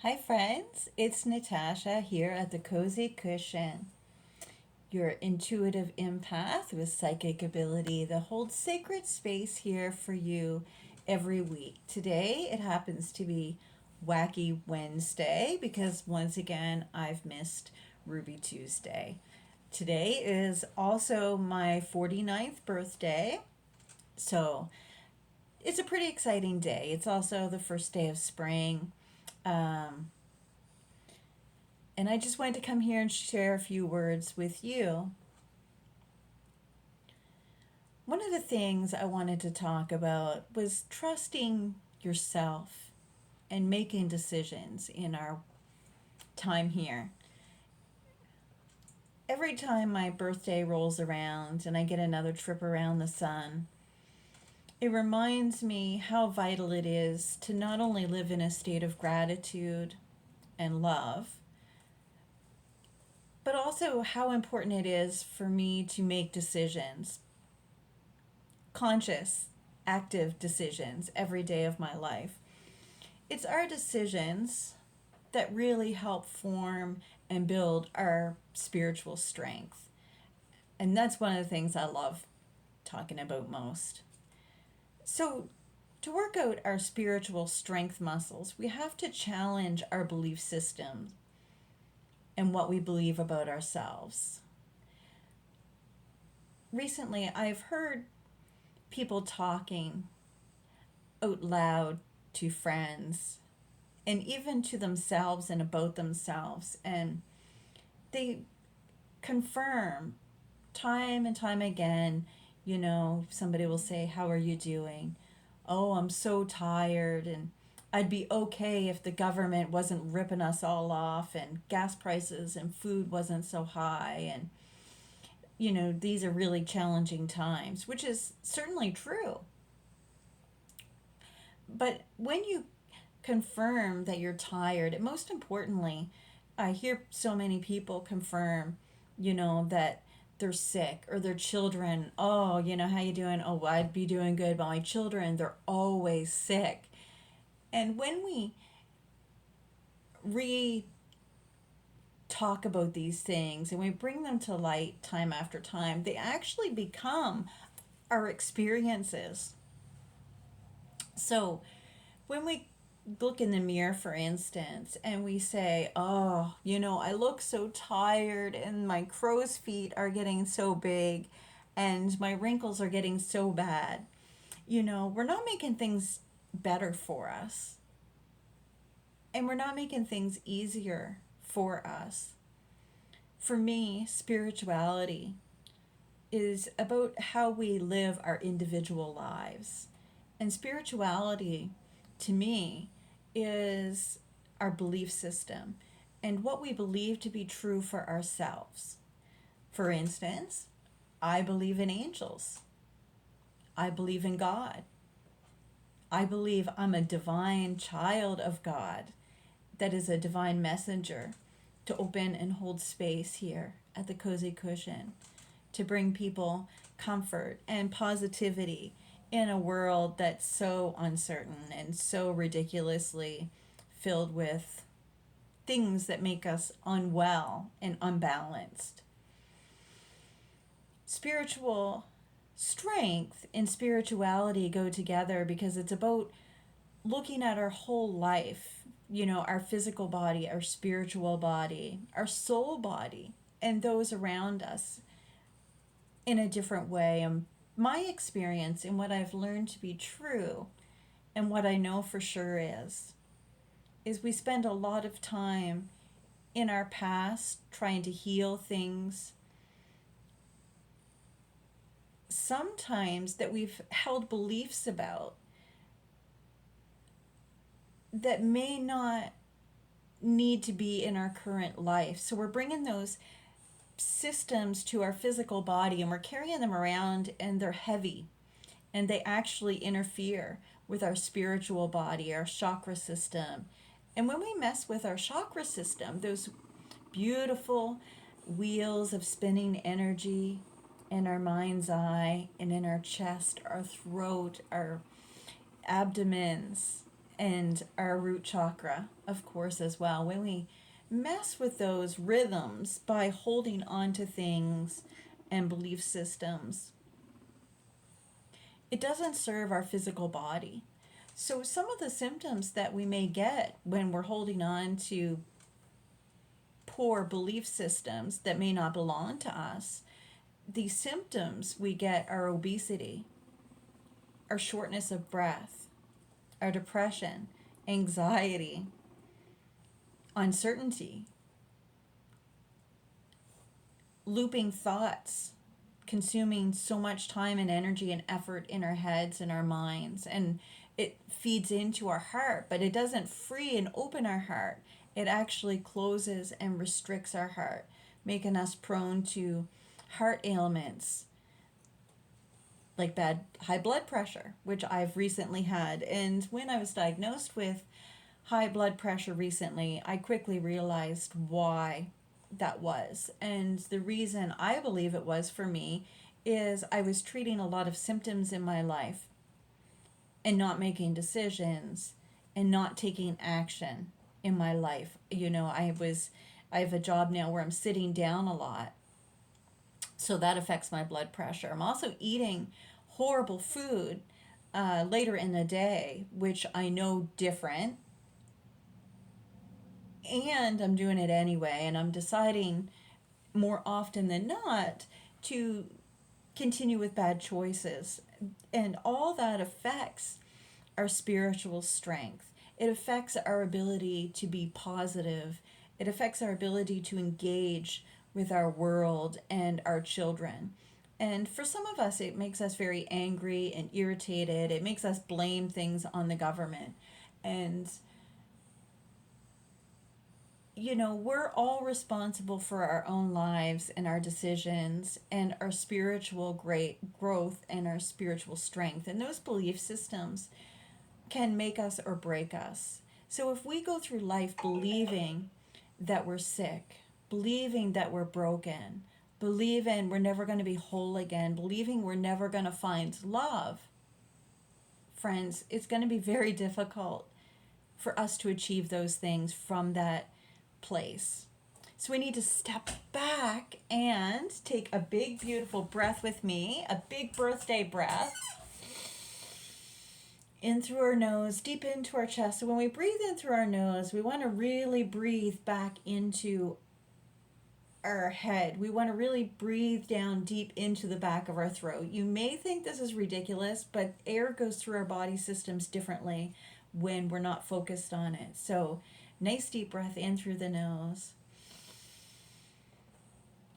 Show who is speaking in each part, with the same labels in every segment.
Speaker 1: Hi, friends. It's Natasha here at the Cozy Cushion, your intuitive empath with psychic ability that holds sacred space here for you every week. Today, it happens to be Wacky Wednesday because once again, I've missed Ruby Tuesday. Today is also my 49th birthday, so it's a pretty exciting day. It's also the first day of spring. Um, And I just wanted to come here and share a few words with you. One of the things I wanted to talk about was trusting yourself and making decisions in our time here. Every time my birthday rolls around and I get another trip around the sun, it reminds me how vital it is to not only live in a state of gratitude and love, but also how important it is for me to make decisions, conscious, active decisions every day of my life. It's our decisions that really help form and build our spiritual strength. And that's one of the things I love talking about most. So, to work out our spiritual strength muscles, we have to challenge our belief systems and what we believe about ourselves. Recently, I've heard people talking out loud to friends and even to themselves and about themselves. And they confirm time and time again, somebody will say, "How are you doing?" "Oh, I'm so tired." And "I'd be okay if the government wasn't ripping us all off and gas prices and food wasn't so high." And, these are really challenging times, which is certainly true. But when you confirm that you're tired, and most importantly, I hear so many people confirm, that they're sick or their children, "Oh, how you doing?" "Oh, well, I'd be doing good, but my children, they're always sick." And when we re talk about these things and we bring them to light time after time, they actually become our experiences. So when we look in the mirror, for instance, and we say, "Oh, I look so tired and my crow's feet are getting so big and my wrinkles are getting so bad," we're not making things better for us, and we're not making things easier for us. For me, spirituality is about how we live our individual lives. And spirituality, to me, is our belief system and what we believe to be true for ourselves. For instance, I believe in angels. I believe in God. I believe I'm a divine child of God that is a divine messenger to open and hold space here at the Cozy Cushion to bring people comfort and positivity in a world that's so uncertain and so ridiculously filled with things that make us unwell and unbalanced. Spiritual strength and spirituality go together because it's about looking at our whole life, our physical body, our spiritual body, our soul body, and those around us in a different way. And my experience and what I've learned to be true and what I know for sure is we spend a lot of time in our past trying to heal things sometimes that we've held beliefs about that may not need to be in our current life. So we're bringing those systems to our physical body and we're carrying them around, and they're heavy and they actually interfere with our spiritual body, our chakra system. And when we mess with our chakra system, those beautiful wheels of spinning energy in our mind's eye and in our chest, our throat, our abdomens, and our root chakra, of course, as well. When we mess with those rhythms by holding on to things and belief systems, it doesn't serve our physical body. So, some of the symptoms that we may get when we're holding on to poor belief systems that may not belong to us, the symptoms we get are obesity, our shortness of breath, our depression, anxiety, uncertainty, looping thoughts, consuming so much time and energy and effort in our heads and our minds. And it feeds into our heart, but it doesn't free and open our heart. It actually closes and restricts our heart, making us prone to heart ailments like bad high blood pressure, which I've recently had. And when I was diagnosed with high blood pressure recently, I quickly realized why that was. And the reason I believe it was for me is I was treating a lot of symptoms in my life and not making decisions and not taking action in my life. I have a job now where I'm sitting down a lot. So that affects my blood pressure. I'm also eating horrible food later in the day, which I know different, and I'm doing it anyway, and I'm deciding more often than not to continue with bad choices. And all that affects our spiritual strength. It affects our ability to be positive. It affects our ability to engage with our world and our children. And for some of us, it makes us very angry and irritated. It makes us blame things on the government. And we're all responsible for our own lives and our decisions and our spiritual great growth and our spiritual strength. And those belief systems can make us or break us. So if we go through life believing that we're sick, believing that we're broken, believing we're never going to be whole again, believing we're never going to find love, friends, it's going to be very difficult for us to achieve those things from that place. So we need to step back and take a big, beautiful breath with me, a big birthday breath. In through our nose, deep into our chest. So when we breathe in through our nose, we want to really breathe back into our head. We want to really breathe down deep into the back of our throat. You may think this is ridiculous, but air goes through our body systems differently when we're not focused on it. So nice deep breath in through the nose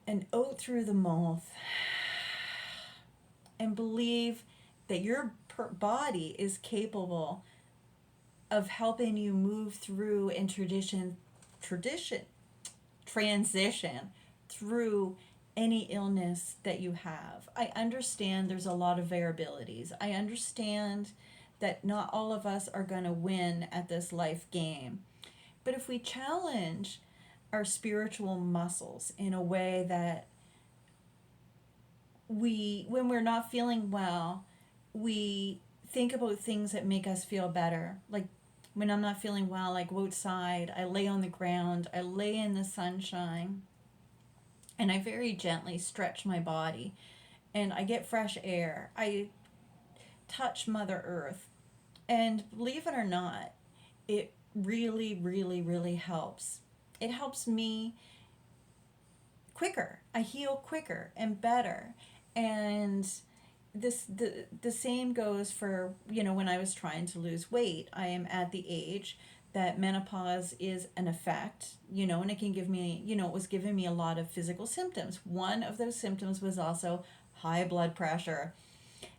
Speaker 1: and out through the mouth. And believe that your body is capable of helping you move through and transition through any illness that you have. I understand there's a lot of variabilities. I understand that not all of us are going to win at this life game. But if we challenge our spiritual muscles in a way that when we're not feeling well, we think about things that make us feel better. Like when I'm not feeling well, I go outside, I lay on the ground, I lay in the sunshine, and I very gently stretch my body, and I get fresh air. I touch Mother Earth, and believe it or not, it really, really, really helps. It helps me quicker. I heal quicker and better. And the same goes for, when I was trying to lose weight. I am at the age that menopause is an effect, and it can give me, it was giving me a lot of physical symptoms. One of those symptoms was also high blood pressure.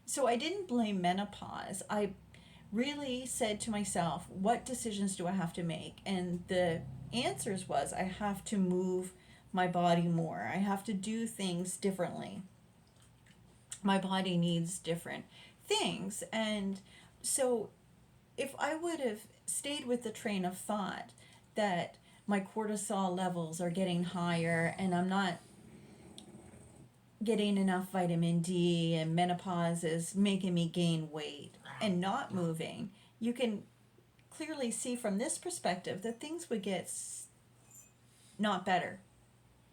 Speaker 1: So I didn't blame menopause. I really said to myself, what decisions do I have to make? And the answers was I have to move my body more. I have to do things differently. My body needs different things. And so if I would have stayed with the train of thought that my cortisol levels are getting higher and I'm not getting enough vitamin D and menopause is making me gain weight and not moving, you can clearly see from this perspective that things would get not better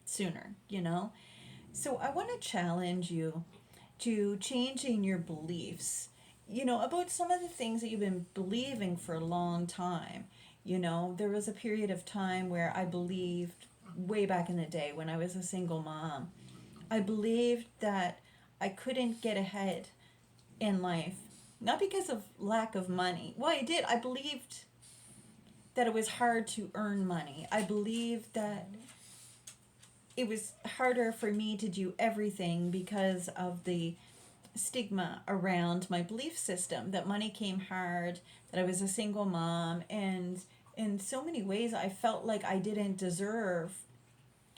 Speaker 1: sooner, you know? So I want to challenge you to changing your beliefs, about some of the things that you've been believing for a long time. There was a period of time where I believed, way back in the day when I was a single mom, I believed that I couldn't get ahead in life, not because of lack of money. Well, I did. I believed that it was hard to earn money. I believed that it was harder for me to do everything because of the stigma around my belief system, that money came hard, that I was a single mom, and in so many ways I felt like I didn't deserve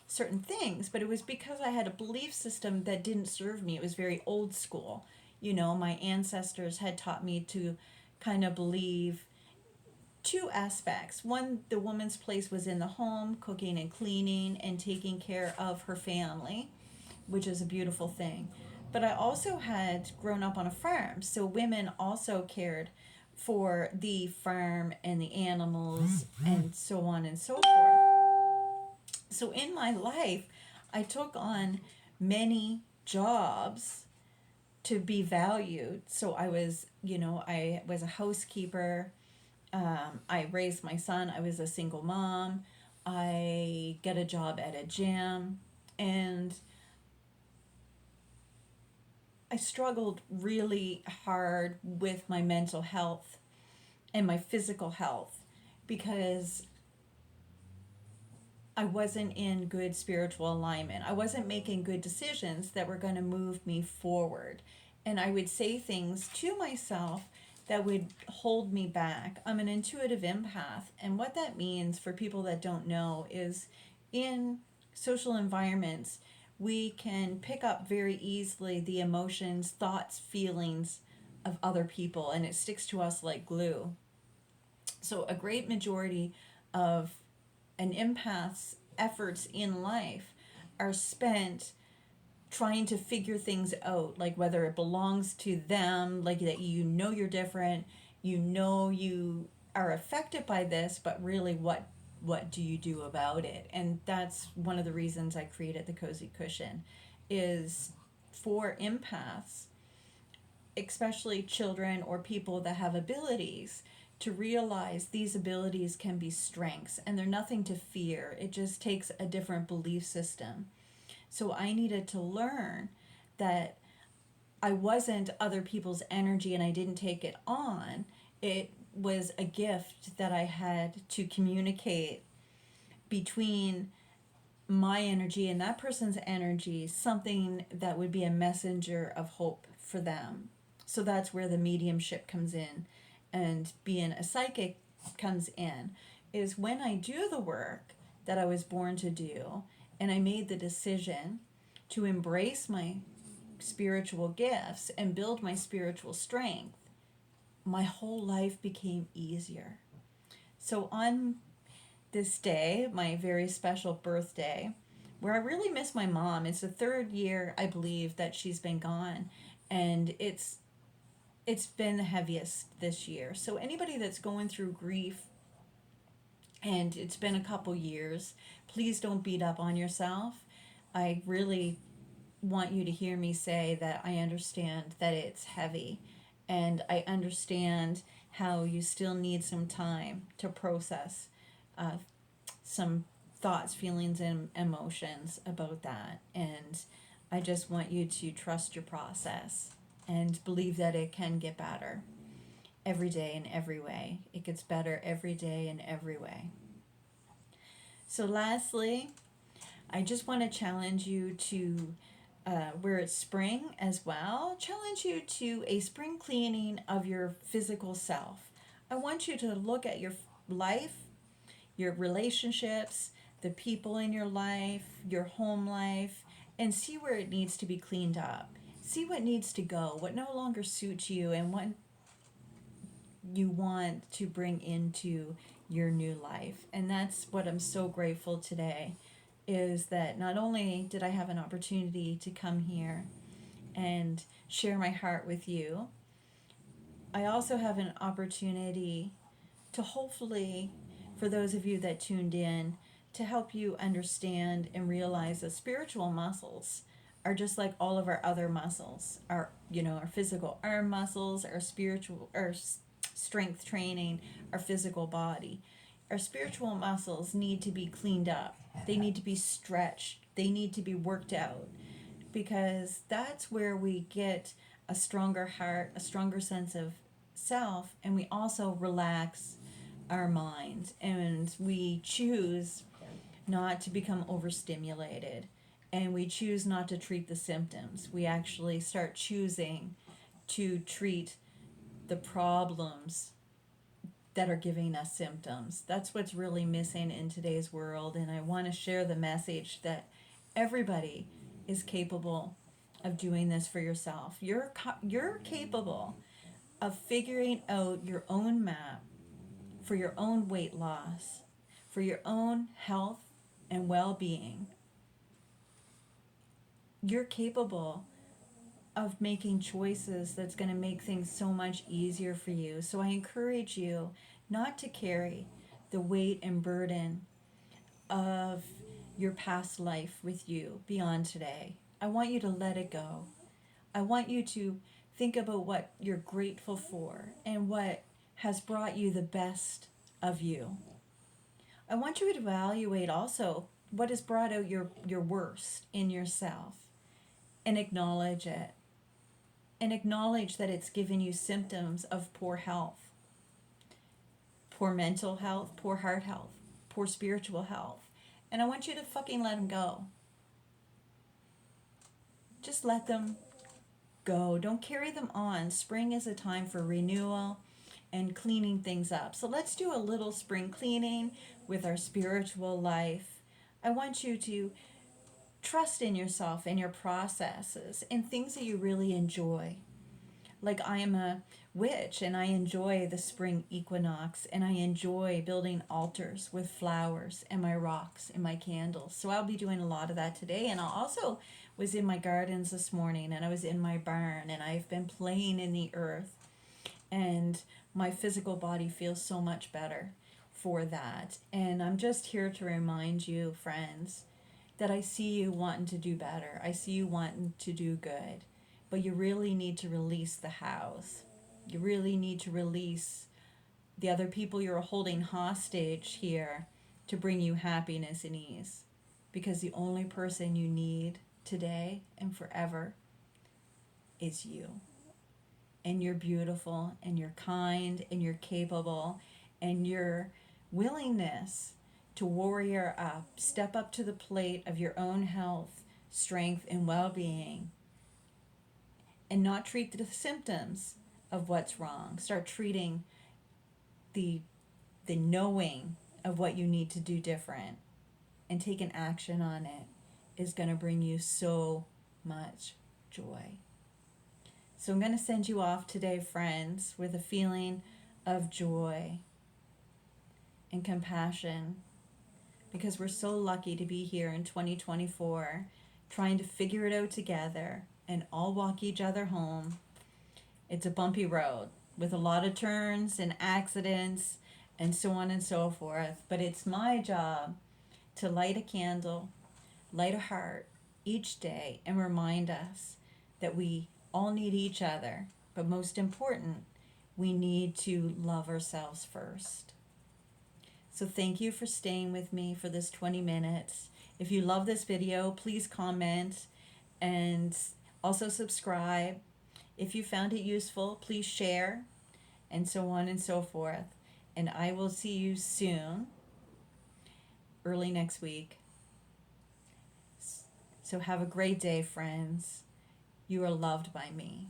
Speaker 1: certain things, but it was because I had a belief system that didn't serve me. It was very old school. My ancestors had taught me to kind of believe two aspects. One, the woman's place was in the home, cooking and cleaning and taking care of her family, which is a beautiful thing. But I also had grown up on a farm, so women also cared for the farm and the animals and so on and so forth. So in my life, I took on many jobs to be valued. So I was a housekeeper. I raised my son. I was a single mom. I got a job at a gym, and I struggled really hard with my mental health and my physical health because I wasn't in good spiritual alignment. I wasn't making good decisions that were going to move me forward. And I would say things to myself that would hold me back. I'm an intuitive empath. And what that means for people that don't know is in social environments, we can pick up very easily the emotions, thoughts, feelings of other people, and it sticks to us like glue. So, a great majority of an empath's efforts in life are spent trying to figure things out, like whether it belongs to them, like that you're different, you are affected by this, but really what do you do about it? And that's one of the reasons I created the Cozy Cushion, is for empaths, especially children or people that have abilities, to realize these abilities can be strengths and they're nothing to fear. It just takes a different belief system. So I needed to learn that I wasn't other people's energy and I didn't take it on. It was a gift that I had to communicate between my energy and that person's energy, something that would be a messenger of hope for them. So that's where the mediumship comes in, and being a psychic comes in, is when I do the work that I was born to do and I made the decision to embrace my spiritual gifts and build my spiritual strength, my whole life became easier. So on this day, my very special birthday, where I really miss my mom, it's the third year, I believe, that she's been gone, and it's been the heaviest this year. So anybody that's going through grief and it's been a couple years, please don't beat up on yourself. I really want you to hear me say that I understand that it's heavy, and I understand how you still need some time to process uh, some thoughts, feelings, and emotions about that. And I just want you to trust your process and believe that it can get better every day in every way. It gets better every day in every way. So, lastly, I just want to challenge you to, where it's spring as well, challenge you to a spring cleaning of your physical self. I want you to look at your life, your relationships, the people in your life, your home life, and see where it needs to be cleaned up. See what needs to go, what no longer suits you, and what you want to bring into your new life. And that's what I'm so grateful today, is that not only did I have an opportunity to come here and share my heart with you, I also have an opportunity to hopefully, for those of you that tuned in, to help you understand and realize that spiritual muscles are just like all of our other muscles. Our, our physical arm muscles, our spiritual, our strength training, our physical body. Our spiritual muscles need to be cleaned up. They need to be stretched. They need to be worked out, because that's where we get a stronger heart, a stronger sense of self, and we also relax our mind, and we choose not to become overstimulated, and we choose not to treat the symptoms. We actually start choosing to treat the problems that are giving us symptoms. That's what's really missing in today's world, and I want to share the message that everybody is capable of doing this for yourself. You're capable of figuring out your own map for your own weight loss, for your own health and well-being. You're capable of making choices that's going to make things so much easier for you. So I encourage you not to carry the weight and burden of your past life with you beyond today. I want you to let it go. I want you to think about what you're grateful for and what has brought you the best of you. I want you to evaluate also what has brought out your worst in yourself, and acknowledge it. And acknowledge that it's given you symptoms of poor health, poor mental health, poor heart health, poor spiritual health. And I want you to fucking let them go. Just let them go. Don't carry them on. Spring is a time for renewal and cleaning things up. So let's do a little spring cleaning with our spiritual life. I want you to trust in yourself and your processes and things that you really enjoy. Like, I am a witch and I enjoy the spring equinox, and I enjoy building altars with flowers and my rocks and my candles. So I'll be doing a lot of that today. And I also was in my gardens this morning, and I was in my barn, and I've been playing in the earth, and my physical body feels so much better for that. And I'm just here to remind you, friends, that I see you wanting to do better. I see you wanting to do good. But you really need to release the hows. You really need to release the other people you're holding hostage here to bring you happiness and ease. Because the only person you need today and forever is you. And you're beautiful, and you're kind, and you're capable, and your willingness to warrior up, step up to the plate of your own health, strength, and well-being, and not treat the symptoms of what's wrong. Start treating the knowing of what you need to do different, and take an action on it, is going to bring you so much joy. So I'm going to send you off today, friends, with a feeling of joy and compassion, because we're so lucky to be here in 2024 trying to figure it out together and all walk each other home. It's a bumpy road with a lot of turns and accidents and so on and so forth, but it's my job to light a candle, light a heart each day, and remind us that we all need each other, but most important, we need to love ourselves first. So thank you for staying with me for this 20 minutes. If you love this video, please comment and also subscribe. If you found it useful, please share, and so on and so forth. And I will see you soon, early next week. So have a great day, friends. You are loved by me.